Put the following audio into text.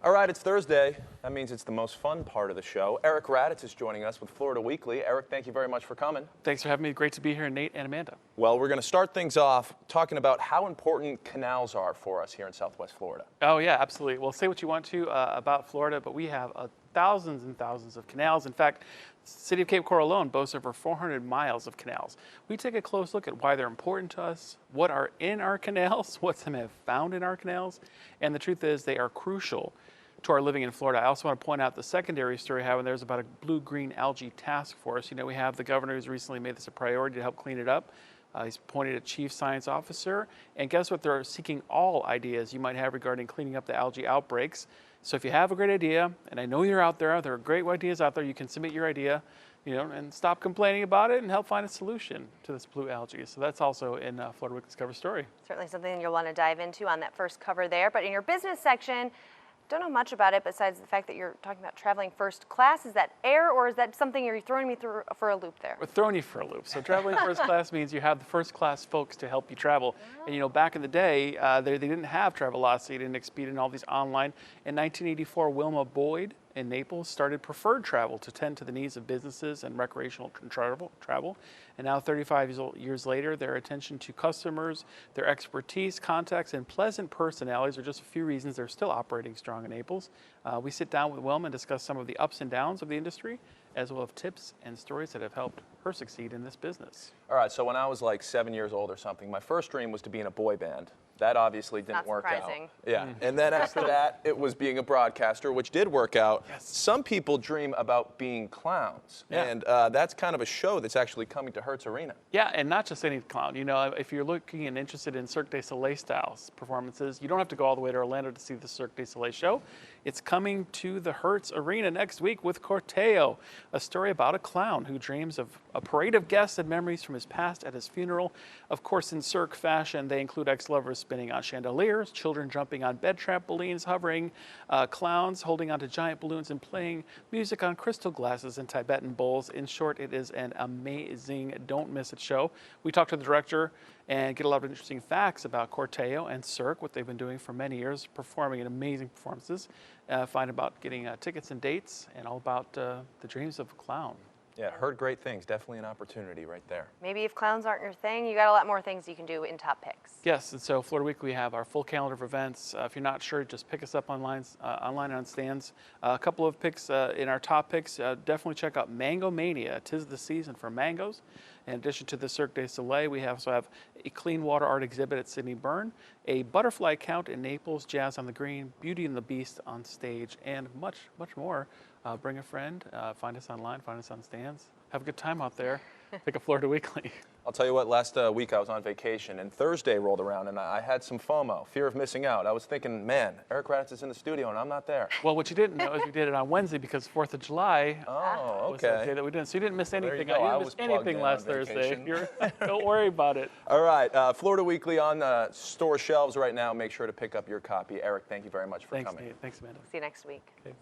All right, it's Thursday. That means it's the most fun part of the show. Eric Raditz is joining us with Florida Weekly. Eric, thank you very much for coming. Thanks for having me. Great to be here, Nate and Amanda. Well, we're going to start things off talking about how important canals are for us here in Southwest Florida. Oh, yeah, absolutely. Well, say what you want to about Florida, but we have thousands and thousands of canals. In fact, the city of Cape Coral alone boasts over 400 miles of canals. We take a close look at why they're important to us, what are in our canals, what some have found in our canals, and the truth is they are crucial to our living in Florida. I also want to point out the secondary story I have, and there's about a blue-green algae task force. You know, we have the governor who's recently made this a priority to help clean it up. He's appointed a chief science officer, and guess what? They're seeking all ideas you might have regarding cleaning up the algae outbreaks. So if you have a great idea, and I know you're out there are great ideas out there, you can submit your idea, and stop complaining about it and help find a solution to this blue algae. So that's also in Florida Weekly's cover story. Certainly something you'll want to dive into on that first cover there. But in your business section, don't know much about it besides the fact that you're talking about traveling first class. Is that air, or is that something you're throwing me through for a loop there? We're throwing you for a loop. So traveling first class means you have the first class folks to help you travel. And back in the day, they didn't have Travelocity and Expedia and all these online. In 1984, Wilma Boyd in Naples started Preferred Travel to tend to the needs of businesses and recreational travel. And now 35 years later, their attention to customers, their expertise, contacts, and pleasant personalities are just a few reasons they're still operating strong in Naples. We sit down with Wilma and discuss some of the ups and downs of the industry, as well as tips and stories that have helped her succeed in this business. All right, so when I was like 7 years old or something, my first dream was to be in a boy band. That obviously didn't work out. Yeah, and then after that, it was being a broadcaster, which did work out. Yes. Some people dream about being clowns, and that's kind of a show that's actually coming to Hertz Arena. Yeah, and not just any clown. If you're looking and interested in Cirque du Soleil style performances, you don't have to go all the way to Orlando to see the Cirque du Soleil show. It's coming to the Hertz Arena next week with Corteo, a story about a clown who dreams of a parade of guests and memories from his past at his funeral. Of course, in Cirque fashion, they include ex-lovers spinning on chandeliers, children jumping on bed trampolines, hovering, clowns holding onto giant balloons and playing music on crystal glasses and Tibetan bowls. In short, it is an amazing, don't miss it show. We talked to the director and get a lot of interesting facts about Corteo and Cirque, what they've been doing for many years, performing in amazing performances, find about getting tickets and dates, and all about the dreams of a clown. Yeah, heard great things. Definitely an opportunity right there. Maybe if clowns aren't your thing, you got a lot more things you can do in Top Picks. Yes, and so Florida Week, we have our full calendar of events. If you're not sure, just pick us up online on stands. A couple of picks in our top picks. Definitely check out Mango Mania. 'Tis the season for mangoes. In addition to the Cirque du Soleil, we also have a clean water art exhibit at Sydney Byrne, a butterfly count in Naples, Jazz on the Green, Beauty and the Beast on stage, and much, much more. Bring a friend, find us online, find us on stands. Have a good time out there. Pick up Florida Weekly. I'll tell you what, last week I was on vacation, and Thursday rolled around, and I had some FOMO, fear of missing out. I was thinking, man, Eric Raditz is in the studio, and I'm not there. Well, what you didn't know is we did it on Wednesday because 4th of July was the day that we did. So you didn't miss anything. Well, you didn't miss anything last Thursday. Don't worry about it. All right, Florida Weekly on store shelves right now. Make sure to pick up your copy. Eric, thank you very much for coming. Nate. Thanks, Amanda. See you next week. Okay.